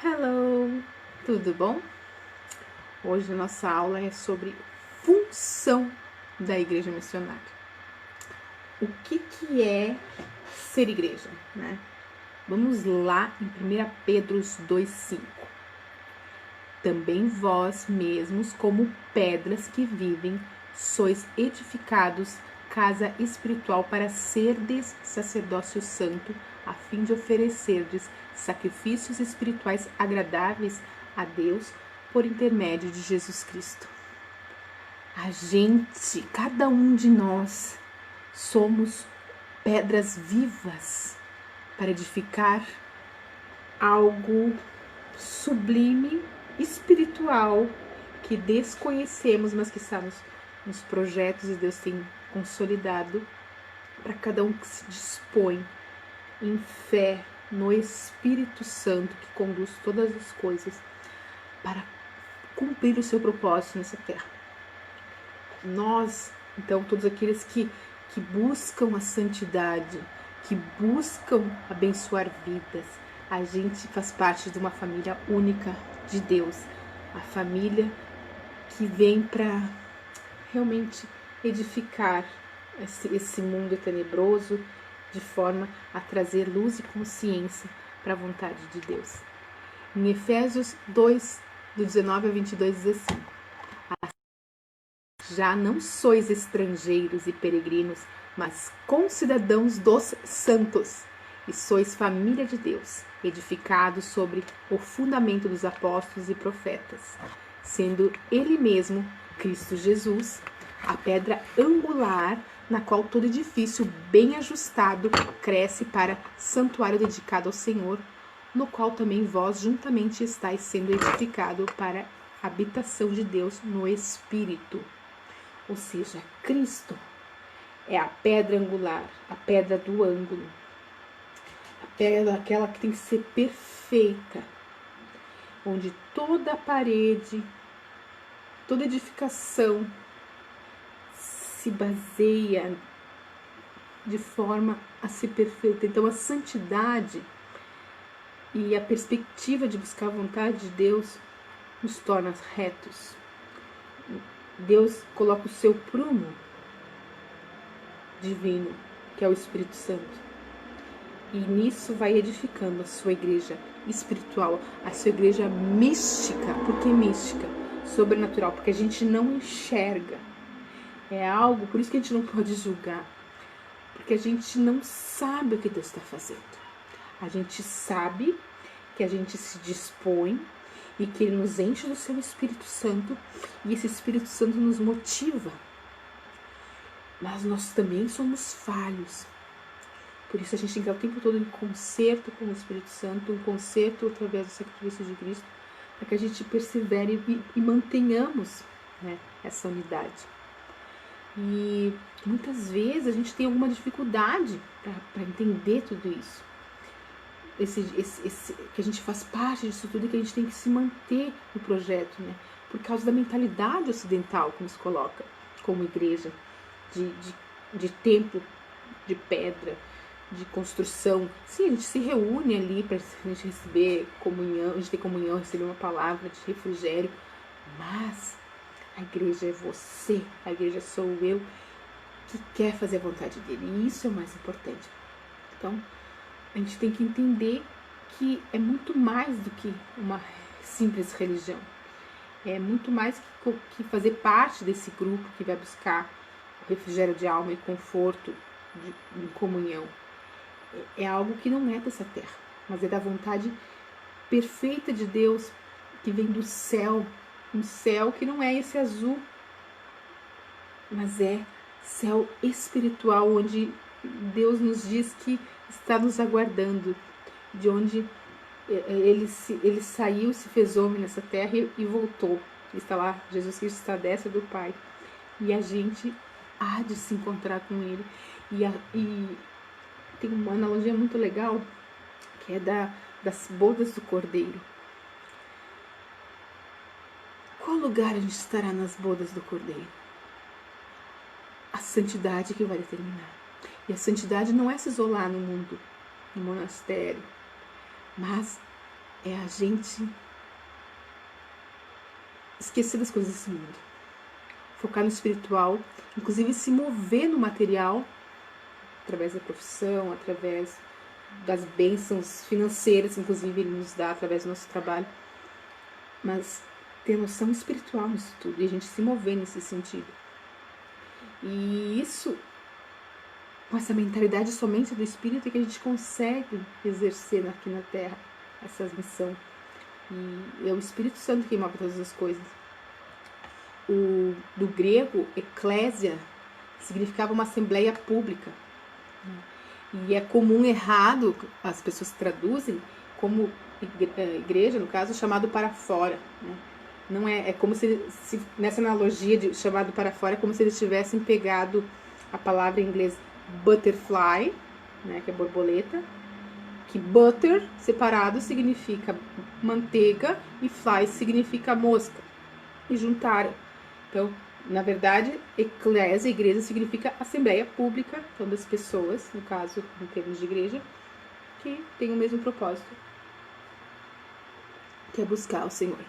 Hello, tudo bom? Hoje a nossa aula é sobre função da igreja missionária. O que é ser igreja, né? Vamos lá em 1 Pedro 2,5. Também vós mesmos, como pedras que vivem, sois edificados casa espiritual para serdes sacerdócio santo, a fim de oferecerdes sacrifícios espirituais agradáveis a Deus por intermédio de Jesus Cristo. A gente, cada um de nós, somos pedras vivas para edificar algo sublime, espiritual, que desconhecemos, mas que estamos nos projetos e Deus tem consolidado para cada um que se dispõe em fé no Espírito Santo que conduz todas as coisas para cumprir o seu propósito nessa terra. Nós, então, todos aqueles que buscam a santidade, que buscam abençoar vidas, a gente faz parte de uma família única de Deus, a família que vem para realmente edificar esse mundo tenebroso de forma a trazer luz e consciência para a vontade de Deus. Em Efésios 2, do 19 a 22, diz assim: já não sois estrangeiros e peregrinos, mas concidadãos dos santos, e sois família de Deus, edificados sobre o fundamento dos apóstolos e profetas, sendo Ele mesmo, Cristo Jesus, a pedra angular, na qual todo edifício bem ajustado cresce para santuário dedicado ao Senhor, no qual também vós juntamente estáis sendo edificado para a habitação de Deus no Espírito. Ou seja, Cristo é a pedra angular, a pedra do ângulo, a pedra aquela que tem que ser perfeita, onde toda a parede, toda edificação se baseia de forma a ser perfeita. Então a santidade e a perspectiva de buscar a vontade de Deus nos torna retos. Deus coloca o seu prumo divino, que é o Espírito Santo. E nisso vai edificando a sua igreja espiritual, a sua igreja mística. Por que mística? Sobrenatural, porque a gente não enxerga. É algo, por isso que a gente não pode julgar. Porque a gente não sabe o que Deus está fazendo. A gente sabe que a gente se dispõe e que Ele nos enche do seu Espírito Santo, e esse Espírito Santo nos motiva. Mas nós também somos falhos. Por isso a gente tem que estar o tempo todo em concerto com o Espírito Santo, um concerto através do sacrifício de Cristo, para que a gente persevere e mantenhamos, né, essa unidade. E muitas vezes a gente tem alguma dificuldade para entender tudo isso. Que a gente faz parte disso tudo e que a gente tem que se manter no projeto, né? Por causa da mentalidade ocidental que nos coloca como igreja, de templo de pedra, de construção. Sim, a gente se reúne ali para a gente receber comunhão, a gente ter comunhão, receber uma palavra de refrigério, mas a igreja é você, a igreja sou eu, que quer fazer a vontade dele, e isso é o mais importante. Então, a gente tem que entender que é muito mais do que uma simples religião. É muito mais que fazer parte desse grupo que vai buscar o refrigério de alma e conforto de comunhão. É algo que não é dessa terra, mas é da vontade perfeita de Deus, que vem do céu. Um céu que não é esse azul, mas é céu espiritual, onde Deus nos diz que está nos aguardando, de onde ele saiu, se fez homem nessa terra e voltou. Está lá, Jesus Cristo está à destra do Pai, e a gente há de se encontrar com ele. E tem uma analogia muito legal, que é das bodas do Cordeiro. Qual lugar a gente estará nas bodas do Cordeiro? A santidade que vai determinar. E a santidade não é se isolar no mundo, no monastério, mas é a gente esquecer das coisas desse mundo, focar no espiritual, inclusive se mover no material, através da profissão, através das bênçãos financeiras, inclusive ele nos dá através do nosso trabalho, mas ter noção espiritual nisso tudo e a gente se mover nesse sentido. E isso, com essa mentalidade somente do espírito, é que a gente consegue exercer aqui na Terra essa missão. E é o Espírito Santo que move todas as coisas. Do grego, eclésia significava uma assembleia pública. E é comum errado, as pessoas traduzem como igreja, no caso, chamado para fora. Não é como se nessa analogia de chamado para fora, é como se eles tivessem pegado a palavra em inglês butterfly, né, que é borboleta, que butter, separado, significa manteiga e fly significa mosca, e juntaram. Então, na verdade, eclésia, igreja, significa assembleia pública, então das pessoas, no caso, em termos de igreja, que tem o mesmo propósito, que é buscar o Senhor.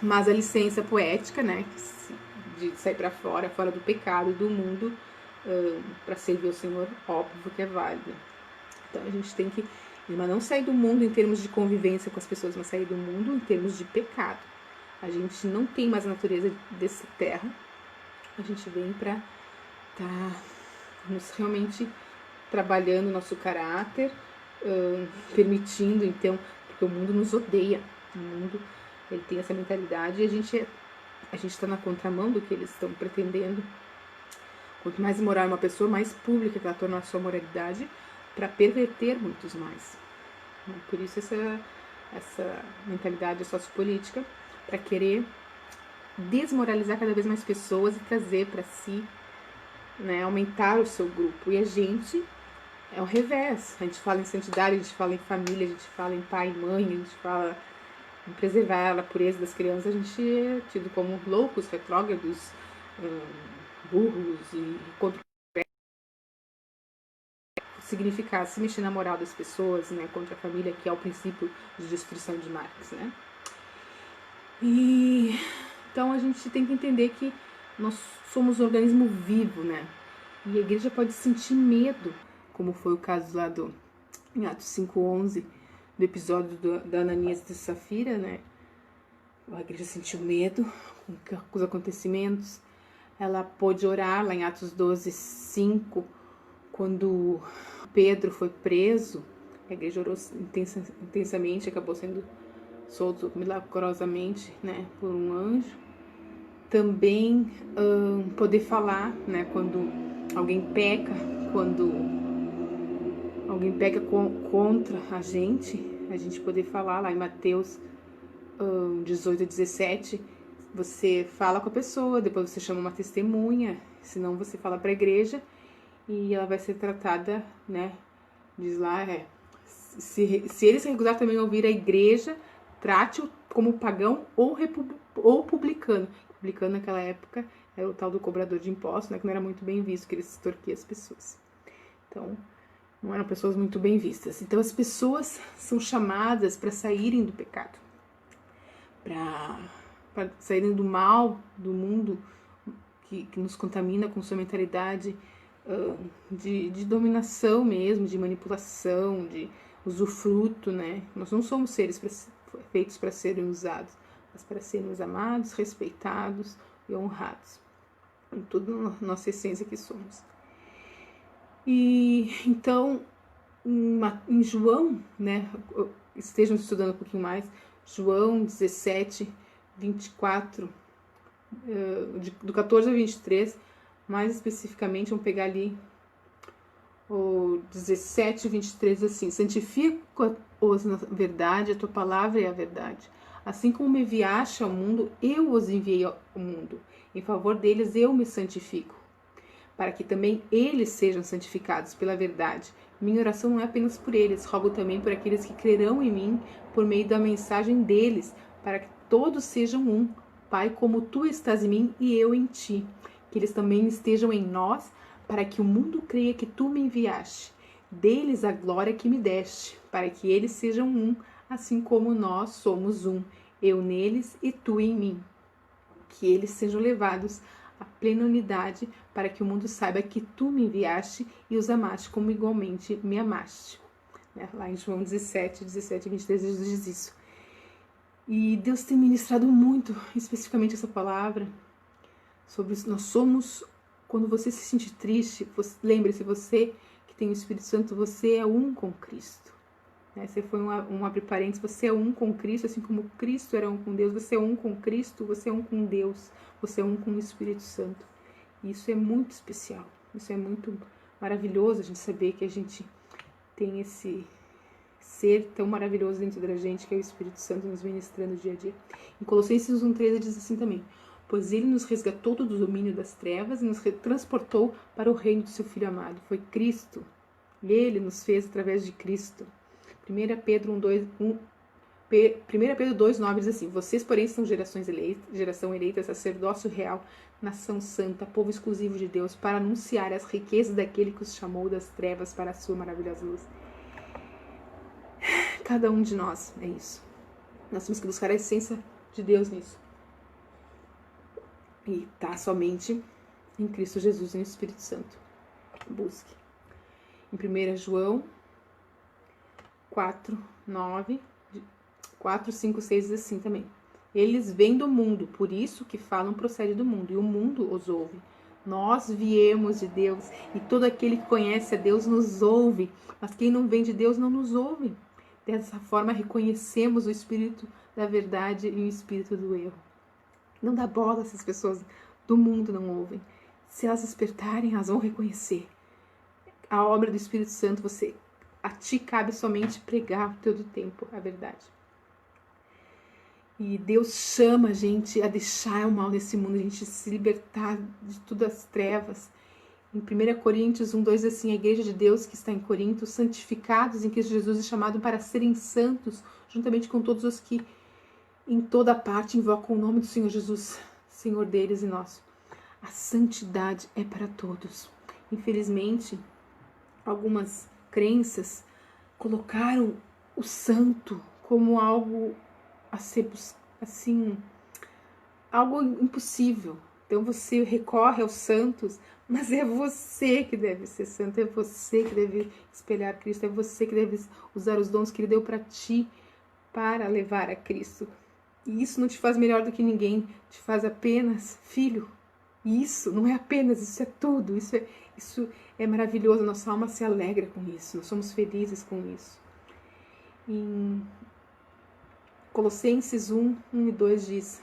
Mas a licença poética, né, de sair para fora do pecado, do mundo, para servir o Senhor, óbvio que é válida. Então a gente tem que, mas não sair do mundo em termos de convivência com as pessoas, mas sair do mundo em termos de pecado. A gente não tem mais a natureza dessa terra. A gente vem para nos realmente trabalhando o nosso caráter, permitindo, então, porque o mundo nos odeia. O mundo, ele tem essa mentalidade e a gente está na contramão do que eles estão pretendendo. Quanto mais moral é uma pessoa, mais pública que ela torna a sua moralidade para perverter muitos mais. Por isso essa mentalidade sociopolítica, para querer desmoralizar cada vez mais pessoas e trazer para si, né, aumentar o seu grupo. E a gente é o revés. A gente fala em santidade, a gente fala em família, a gente fala em pai e mãe, a gente fala em preservar a pureza das crianças. A gente é tido como loucos, retrógrados, burros e contra significar se mexer na moral das pessoas, né, contra a família, que é o princípio de destruição de Marx, né? E então a gente tem que entender que nós somos um organismo vivo, né? E a igreja pode sentir medo, como foi o caso lá em Atos 5:11, do episódio da Ananias e de Safira, né? A igreja sentiu medo com os acontecimentos. Ela pôde orar lá em Atos 12:5, quando Pedro foi preso. A igreja orou intensamente, acabou sendo solto milagrosamente, né, por um anjo. Também poder falar, né, quando alguém peca, contra a gente poder falar lá em Mateus 18:17, você fala com a pessoa, depois você chama uma testemunha, senão você fala para a igreja e ela vai ser tratada, né, diz lá, se ele se recusar também a ouvir a igreja, trate-o como pagão ou publicano. Publicano naquela época era o tal do cobrador de impostos, né, que não era muito bem visto, que ele extorquia as pessoas. Então, não eram pessoas muito bem vistas. Então, as pessoas são chamadas para saírem do pecado, para saírem do mal, do mundo que nos contamina com sua mentalidade de dominação mesmo, de manipulação, de usufruto, né? Nós não somos seres feitos para serem usados, mas para sermos amados, respeitados e honrados. Em toda a nossa essência que somos. E então, em João, né? Estejam estudando um pouquinho mais, João 17:24, do 14 ao 23, mais especificamente, vamos pegar ali o 17:23, assim: santifica-os na verdade, a tua palavra é a verdade. Assim como me enviaste ao mundo, eu os enviei ao mundo. Em favor deles eu me santifico, para que também eles sejam santificados pela verdade. Minha oração não é apenas por eles, rogo também por aqueles que crerão em mim por meio da mensagem deles, para que todos sejam um, Pai, como tu estás em mim e eu em ti. Que eles também estejam em nós, para que o mundo creia que tu me enviaste. Dê-lhes a glória que me deste, para que eles sejam um, assim como nós somos um, eu neles e tu em mim. Que eles sejam levados à plena unidade, para que o mundo saiba que tu me enviaste e os amaste como igualmente me amaste. Lá em João 17 e 23, Jesus diz isso. E Deus tem ministrado muito, especificamente essa palavra, sobre nós somos, quando você se sentir triste, lembre-se, você que tem o Espírito Santo, você é um com Cristo. Esse foi um abre parênteses, você é um com Cristo, assim como Cristo era um com Deus, você é um com Cristo, você é um com Deus, você é um com o Espírito Santo. E isso é muito especial, isso é muito maravilhoso a gente saber que a gente tem esse ser tão maravilhoso dentro da gente, que é o Espírito Santo nos ministrando dia a dia. Em Colossenses 1,13 diz assim também: pois ele nos resgatou do domínio das trevas e nos transportou para o reino do seu Filho amado. Foi Cristo, ele nos fez através de Cristo. 1 Pedro 2,9 diz assim: vocês, porém, são geração eleita, sacerdócio real, nação santa, povo exclusivo de Deus, para anunciar as riquezas daquele que os chamou das trevas para a sua maravilhosa luz. Cada um de nós é isso. Nós temos que buscar a essência de Deus nisso. E tá somente em Cristo Jesus e no Espírito Santo. Busque. Em 1 João 4, 5, 6 diz assim também: eles vêm do mundo, por isso que falam procede do mundo, e o mundo os ouve. Nós viemos de Deus, e todo aquele que conhece a Deus nos ouve, mas quem não vem de Deus não nos ouve. Dessa forma reconhecemos o Espírito da verdade e o Espírito do erro. Não dá bola, essas pessoas do mundo não ouvem. Se elas despertarem, elas vão reconhecer a obra do Espírito Santo. A ti cabe somente pregar todo o tempo a verdade. E Deus chama a gente a deixar o mal nesse mundo, a gente se libertar de todas as trevas. Em 1 Coríntios 1, 2, assim: a igreja de Deus que está em Corinto, santificados em Cristo Jesus, é chamado para serem santos, juntamente com todos os que em toda parte invocam o nome do Senhor Jesus, Senhor deles e nosso. A santidade é para todos. Infelizmente, algumas crenças colocaram o santo como algo a ser, assim, algo impossível. Então você recorre aos santos, mas é você que deve ser santo, é você que deve espelhar Cristo, é você que deve usar os dons que Ele deu para ti para levar a Cristo. E isso não te faz melhor do que ninguém, te faz apenas filho. E isso não é apenas, isso é tudo, isso é maravilhoso, nossa alma se alegra com isso, nós somos felizes com isso. Em Colossenses 1, 1 e 2 diz: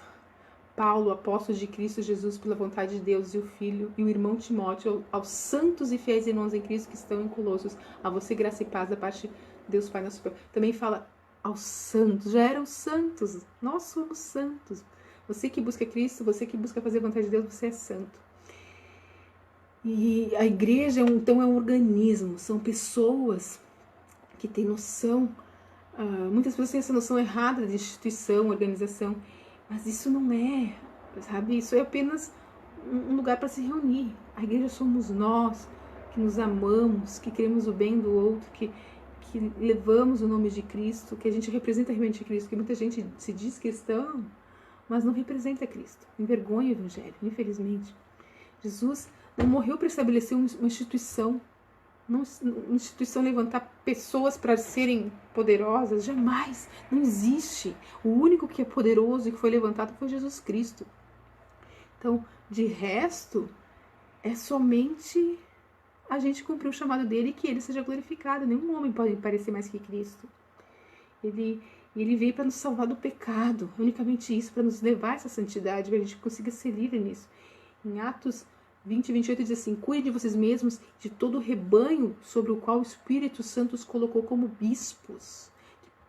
Paulo, apóstolo de Cristo Jesus, pela vontade de Deus, e o Filho, e o irmão Timóteo, aos santos e fiéis irmãos em Cristo que estão em Colossos, a você graça e paz da parte de Deus Pai nosso Pai. Também fala aos santos, já eram santos, nós somos santos. Você que busca Cristo, você que busca fazer a vontade de Deus, você é santo. E a igreja, então, é um organismo, são pessoas que têm noção. Muitas pessoas têm essa noção errada de instituição, organização, mas isso não é, sabe? Isso é apenas um lugar para se reunir. A igreja somos nós, que nos amamos, que queremos o bem do outro, que levamos o nome de Cristo, que a gente representa realmente Cristo, que muita gente se diz cristão, mas não representa Cristo. Envergonha o evangelho, infelizmente. Jesus não morreu para estabelecer uma instituição, uma instituição levantar pessoas para serem poderosas, jamais, não existe. O único que é poderoso e que foi levantado foi Jesus Cristo. Então, de resto, é somente a gente cumprir o chamado dele e que ele seja glorificado. Nenhum homem pode parecer mais que Cristo. Ele veio para nos salvar do pecado, unicamente isso, para nos levar a essa santidade, para a gente consiga ser livre nisso. Em Atos 20 e 28 diz assim: cuide de vocês mesmos, de todo o rebanho sobre o qual o Espírito Santo os colocou como bispos,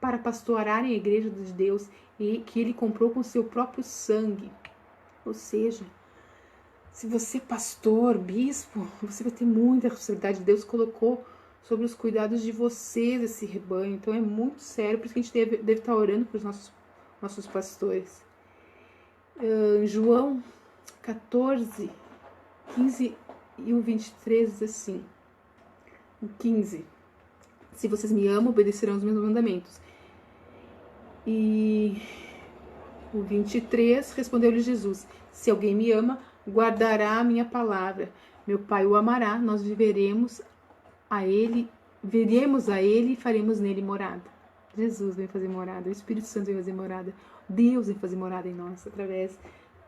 para pastorarem a igreja de Deus, e que ele comprou com seu próprio sangue. Ou seja, se você é pastor, bispo, você vai ter muita responsabilidade. Deus colocou sobre os cuidados de vocês esse rebanho. Então é muito sério, por isso que a gente deve estar orando para os nossos pastores. João 14, 15 e o 23 diz assim: o 15: Se vocês me amam, obedecerão os meus mandamentos. E o 23, respondeu-lhe Jesus: se alguém me ama, guardará a minha palavra. Meu Pai o amará, nós veremos a ele e faremos nele morada. Jesus vem fazer morada, o Espírito Santo vem fazer morada, Deus vem fazer morada em nós, através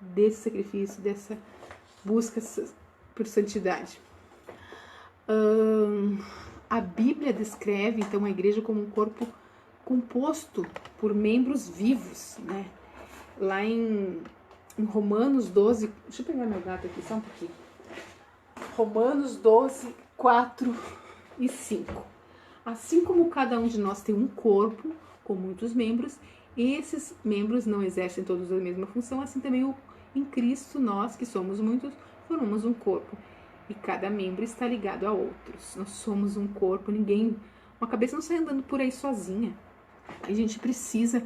desse sacrifício, dessa busca por santidade. A Bíblia descreve, então, a igreja como um corpo composto por membros vivos, né? Lá em Romanos 12, deixa eu pegar meu gato aqui, só um pouquinho. Romanos 12, 4 e 5. Assim como cada um de nós tem um corpo com muitos membros, esses membros não exercem todos a mesma função, assim também em Cristo nós, que somos muitos, formamos um corpo. E cada membro está ligado a outros. Nós somos um corpo, uma cabeça não sai andando por aí sozinha. A gente precisa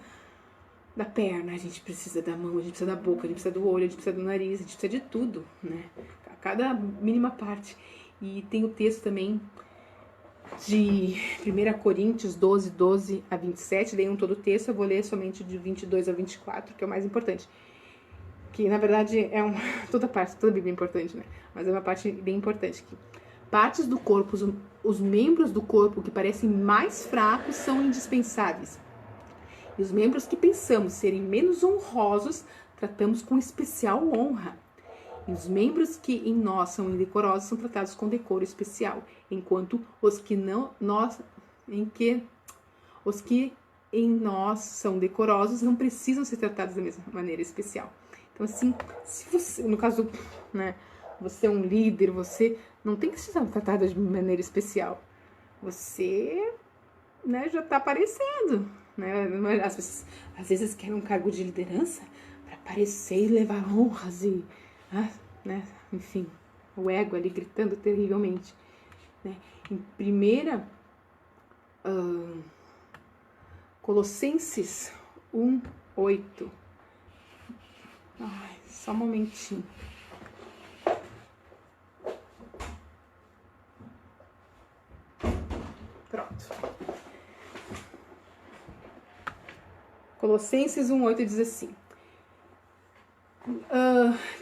da perna, a gente precisa da mão, a gente precisa da boca, a gente precisa do olho, a gente precisa do nariz, a gente precisa de tudo, né? Cada mínima parte. E tem o texto também de 1 Coríntios 12, 12 a 27, leiam todo o texto, eu vou ler somente de 22 a 24, que é o mais importante. Que, na verdade, toda a Bíblia é importante, né? Mas é uma parte bem importante aqui. Partes do corpo, os membros do corpo que parecem mais fracos são indispensáveis. E os membros que pensamos serem menos honrosos, tratamos com especial honra. E os membros que em nós são indecorosos são tratados com decoro especial, enquanto os que em nós são decorosos não precisam ser tratados da mesma maneira especial. Então, assim, se você, no caso, né, você é um líder, você não tem que ser tratado de maneira especial. Você, né, já está aparecendo, né? Às vezes quer um cargo de liderança para aparecer e levar honras e, né, enfim, o ego ali gritando terrivelmente, né? Em 1 Colossenses 1, 8. Ai, só um momentinho. Pronto. Colossenses 1, 8 diz assim: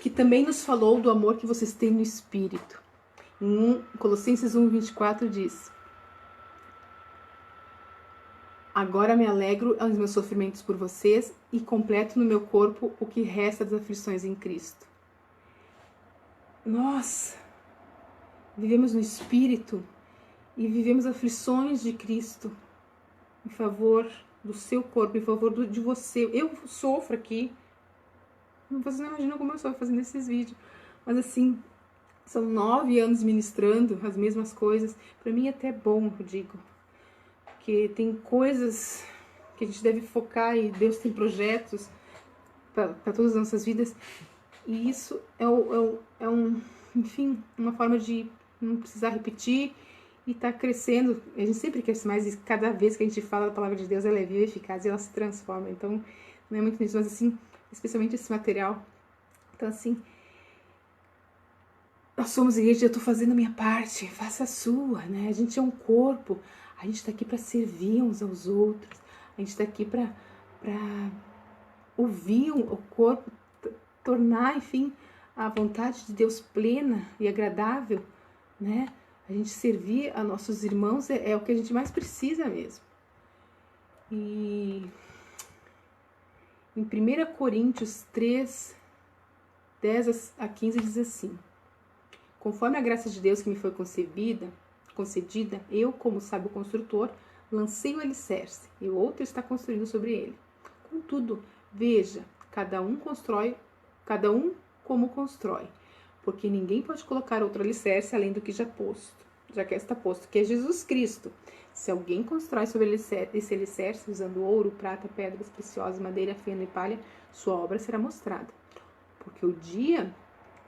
que também nos falou do amor que vocês têm no Espírito. Colossenses 1, 24 diz: agora me alegro aos meus sofrimentos por vocês e completo no meu corpo o que resta das aflições em Cristo. Nós vivemos no Espírito e vivemos aflições de Cristo em favor do seu corpo, em favor de você. Eu sofro aqui. Vocês não imaginam como eu sofro fazendo esses vídeos. Mas assim, são 9 anos ministrando as mesmas coisas. Para mim é até bom, eu digo. Porque tem coisas que a gente deve focar e Deus tem projetos para todas as nossas vidas. E isso enfim, uma forma de não precisar repetir e estar crescendo. A gente sempre cresce mais e cada vez que a gente fala da palavra de Deus, ela é viva e eficaz e ela se transforma. Então, não é muito nisso, mas assim, especialmente esse material. Então, assim, nós somos igreja, eu estou fazendo a minha parte, faça a sua, né? A gente é um corpo, a gente está aqui para servir uns aos outros, a gente está aqui para ouvir o corpo, tornar, enfim, a vontade de Deus plena e agradável, né? A gente servir a nossos irmãos é o que a gente mais precisa mesmo. E em 1 Coríntios 3, 10 a 15 diz assim: conforme a graça de Deus que me foi concedida, eu, como sábio construtor, lancei o alicerce e o outro está construindo sobre ele. Contudo, veja, cada um como constrói, porque ninguém pode colocar outro alicerce além do que já que está posto, que é Jesus Cristo. Se alguém constrói sobre esse alicerce usando ouro, prata, pedras preciosas, madeira, feno e palha, sua obra será mostrada, porque o dia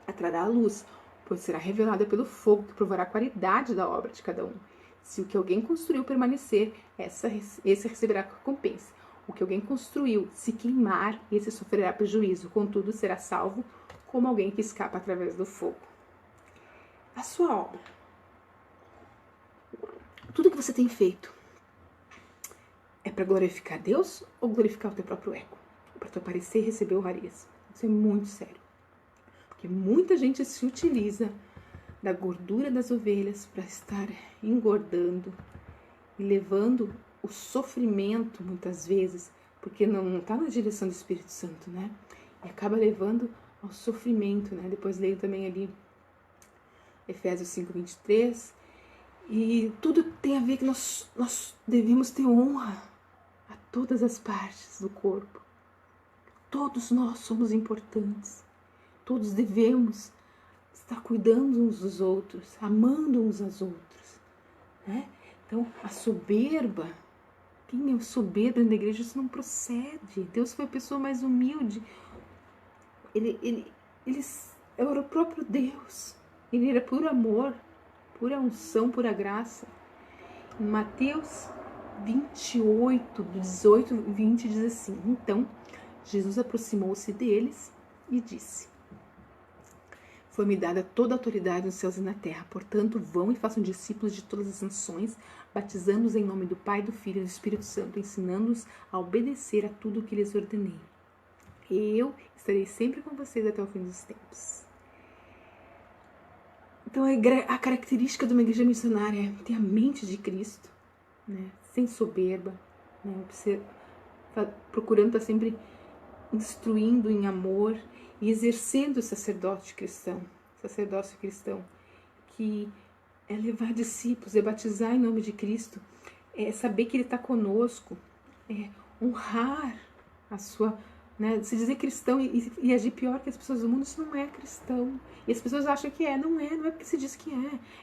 atrará a luz, pois será revelada pelo fogo que provará a qualidade da obra de cada um. Se o que alguém construiu permanecer, esse receberá recompensa. O que alguém construiu se queimar, esse sofrerá prejuízo, contudo será salvo como alguém que escapa através do fogo. A sua obra, tudo que você tem feito, para glorificar Deus ou glorificar o teu próprio ego? Para tu aparecer e receber honrarias. Isso é muito sério. Porque muita gente se utiliza da gordura das ovelhas para estar engordando e levando o sofrimento, muitas vezes, porque não está na direção do Espírito Santo, né? E acaba levando ao sofrimento, né? Depois leio também ali Efésios 5:23, e tudo tem a ver que nós devemos ter honra a todas as partes do corpo. Todos nós somos importantes. Todos devemos estar cuidando uns dos outros, amando uns aos outros, né? Então, a soberba, quem é soberbo na igreja, isso não procede. Deus foi a pessoa mais humilde. Ele era o próprio Deus. Ele era puro amor, pura unção, pura graça. Em Mateus 28, 18 e 20, diz assim: Então, Jesus aproximou-se deles e disse: Foi-me dada toda a autoridade nos céus e na terra. Portanto, vão e façam discípulos de todas as nações, batizando-os em nome do Pai, do Filho e do Espírito Santo, ensinando-os a obedecer a tudo o que lhes ordenei. Eu estarei sempre com vocês até o fim dos tempos. Então, a característica de uma igreja missionária é ter a mente de Cristo, né? Sem soberba, né? Procurando estar sempre instruindo em amor e exercendo o sacerdócio cristão, que é levar discípulos, é batizar em nome de Cristo, é saber que Ele está conosco, é honrar a sua, né, se dizer cristão e agir pior que as pessoas do mundo, isso não é cristão. E as pessoas acham que não é porque se diz que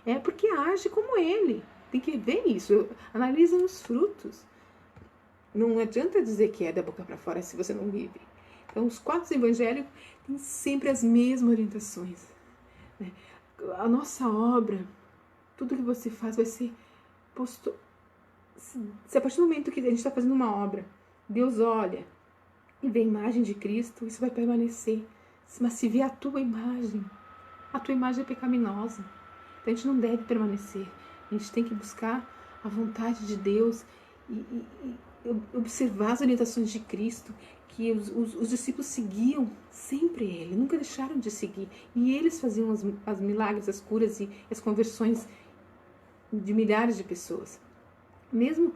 é porque age como Ele. Tem que ver isso, analisa os frutos. Não adianta dizer que é da boca para fora se você não vive. Então, os 4 evangélicos têm sempre as mesmas orientações, né? A nossa obra, tudo que você faz vai ser posto. Se a partir do momento que a gente está fazendo uma obra, Deus olha e vê a imagem de Cristo, isso vai permanecer. Mas se vê a tua imagem é pecaminosa. Então, a gente não deve permanecer. A gente tem que buscar a vontade de Deus e observar as orientações de Cristo, que os discípulos seguiam sempre Ele, nunca deixaram de seguir. E eles faziam as milagres, as curas e as conversões de milhares de pessoas. Mesmo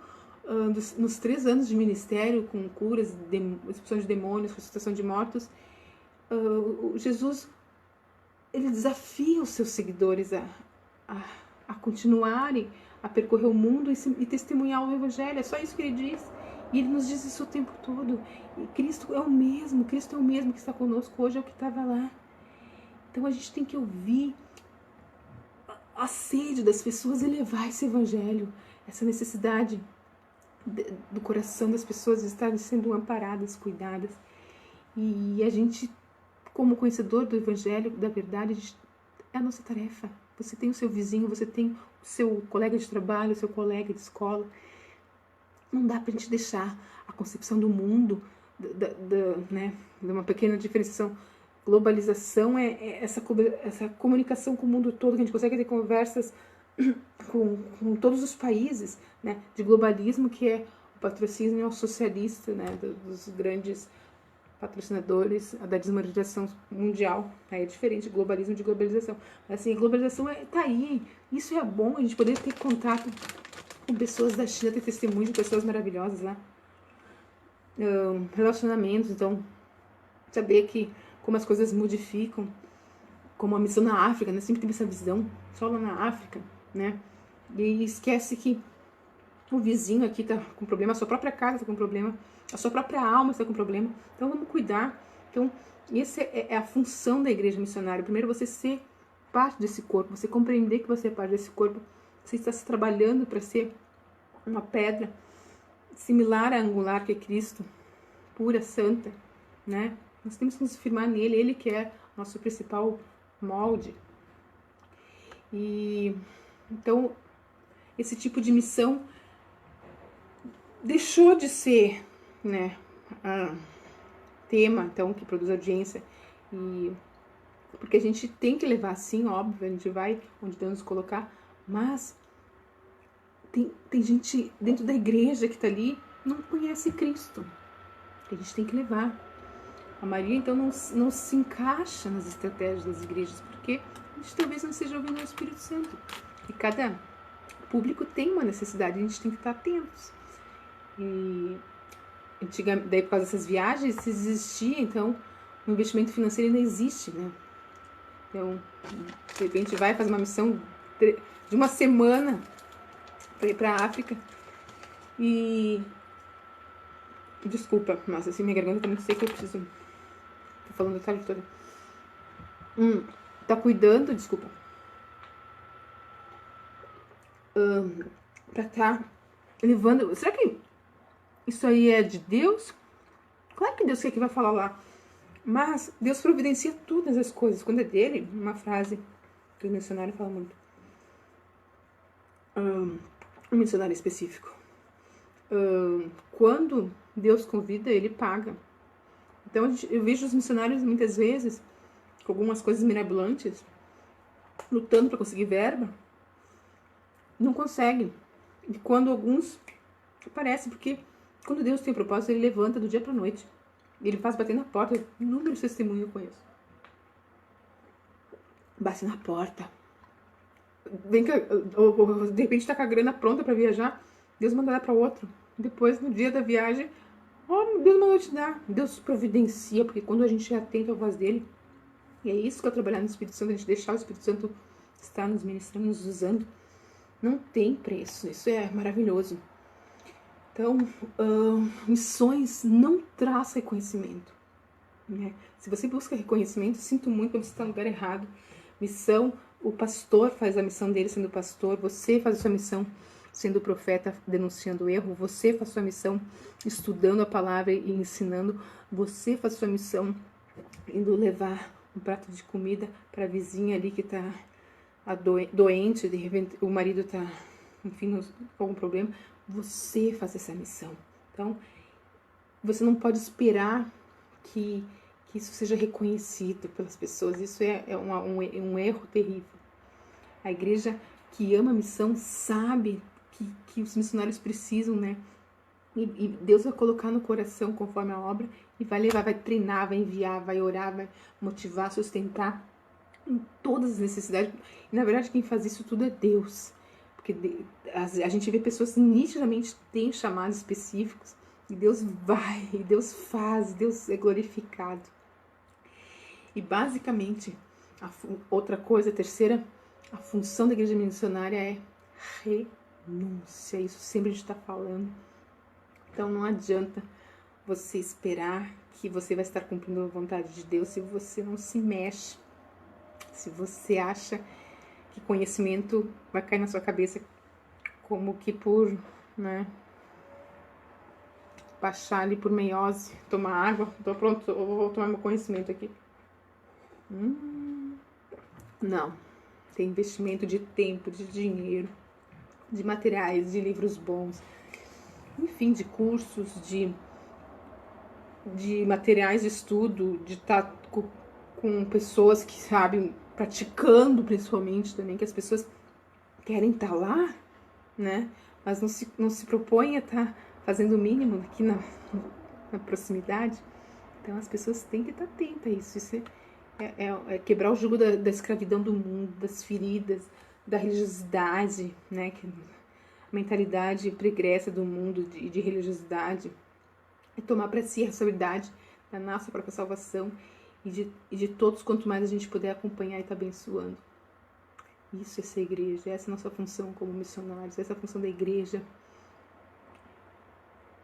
nos 3 anos de ministério, com curas, expulsão de demônios, ressuscitação de mortos, Jesus, Ele desafia os seus seguidores a continuarem a percorrer o mundo e testemunhar o Evangelho. É só isso que Ele diz. E Ele nos diz isso o tempo todo. E Cristo é o mesmo que está conosco hoje, é o que estava lá. Então a gente tem que ouvir a sede das pessoas e levar esse Evangelho, essa necessidade do coração das pessoas de estarem sendo amparadas, cuidadas. E a gente, como conhecedor do Evangelho, da verdade, é a nossa tarefa. Você tem o seu vizinho, você tem o seu colega de trabalho, o seu colega de escola. Não dá pra gente deixar a concepção do mundo, né, de uma pequena diferenciação. Globalização é essa comunicação com o mundo todo, que a gente consegue ter conversas com todos os países, né, de globalismo, que é o patrocínio socialista, né, dos grandes patrocinadores da desmonetização mundial. Aí é diferente de globalismo de globalização. Assim, a globalização tá aí. Isso é bom, a gente poder ter contato com pessoas da China, ter testemunho de pessoas maravilhosas lá. Relacionamentos, então, saber que como as coisas modificam, como a missão na África, né? Sempre teve essa visão, só lá na África, né? E esquece que o vizinho aqui tá com problema, a sua própria casa tá com problema, a sua própria alma está com problema. Então vamos cuidar. Então, essa é a função da igreja missionária. Primeiro, você ser parte desse corpo, você compreender que você é parte desse corpo, você está se trabalhando para ser uma pedra similar à angular que é Cristo, pura, santa, né? Nós temos que nos firmar nele, ele que é nosso principal molde. E então esse tipo de missão deixou de ser, né, tema, então, que produz audiência, e porque a gente tem que levar, sim, óbvio, a gente vai onde Deus nos colocar, mas tem gente dentro da igreja que está ali não conhece Cristo, que a gente tem que levar. A maioria, então, não se encaixa nas estratégias das igrejas, porque a gente talvez não esteja ouvindo o Espírito Santo. E cada público tem uma necessidade, a gente tem que estar atentos. E daí, por causa dessas viagens, se existia, então, o investimento financeiro ainda existe, né? Então, de repente, vai fazer uma missão de uma semana para ir para a África. E desculpa, mas assim, minha garganta tá muito seca, eu preciso. Tô falando a tarde toda. Tá cuidando, desculpa. Pra tá levando. Será que isso aí é de Deus? Claro que Deus quer que vai falar lá. Mas Deus providencia todas as coisas. Quando é dele, uma frase que o missionário fala muito. Um missionário específico. Quando Deus convida, ele paga. Então eu vejo os missionários muitas vezes com algumas coisas mirabolantes, lutando para conseguir verba, não conseguem. E quando alguns aparecem, porque quando Deus tem propósito, ele levanta do dia para noite. Ele faz bater na porta. Inúmeros testemunhos eu conheço. Bate na porta. Vem cá, de repente tá com a grana pronta para viajar, Deus manda dar para outro. Depois, no dia da viagem, Deus mandou te dar. Deus providencia, porque quando a gente é atento à voz dele, e é isso que é trabalhar no Espírito Santo, a gente deixar o Espírito Santo estar nos ministrando, nos usando, não tem preço. Isso é maravilhoso. Então, missões não traz reconhecimento, né? Se você busca reconhecimento, sinto muito, você está no lugar errado. Missão, o pastor faz a missão dele sendo pastor, você faz a sua missão sendo profeta, denunciando o erro, você faz a sua missão estudando a palavra e ensinando, você faz a sua missão indo levar um prato de comida para a vizinha ali que está doente, de repente o marido está, enfim, com algum problema. Você faz essa missão. Então, você não pode esperar que isso seja reconhecido pelas pessoas. Isso é um erro terrível. A igreja que ama a missão sabe que os missionários precisam, né? E Deus vai colocar no coração conforme a obra e vai levar, vai treinar, vai enviar, vai orar, vai motivar, sustentar em todas as necessidades. E na verdade quem faz isso tudo é Deus. Porque a gente vê pessoas que nitidamente têm chamados específicos e Deus vai, e Deus faz, Deus é glorificado. E basicamente, outra coisa, a terceira, a função da igreja missionária é renúncia. Isso sempre a gente está falando. Então não adianta você esperar que você vai estar cumprindo a vontade de Deus se você não se mexe. Se você acha que conhecimento vai cair na sua cabeça como que por, né, baixar ali por meiose, tomar água. Tô pronto, eu vou tomar meu conhecimento aqui. Não. Tem investimento de tempo, de dinheiro, de materiais, de livros bons, enfim, de cursos, de materiais de estudo, de estar com pessoas que sabem, praticando principalmente também, que as pessoas querem estar lá, né? Mas não se propõem a estar fazendo o mínimo aqui na proximidade. Então as pessoas têm que estar atentas a isso. Isso é quebrar o jugo da escravidão do mundo, das feridas, da religiosidade, né? A mentalidade pregressa do mundo de religiosidade. É tomar para si a responsabilidade da nossa própria salvação e de todos, quanto mais a gente puder acompanhar e estar abençoando. Isso é ser igreja, essa é a nossa função como missionários, essa é a função da igreja.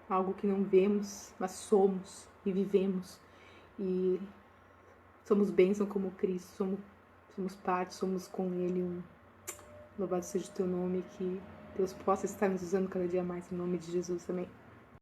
Algo que não vemos, mas somos e vivemos. E somos bênção como Cristo, somos parte, somos com Ele. Louvado seja o teu nome, que Deus possa estar nos usando cada dia mais, em nome de Jesus. Amém.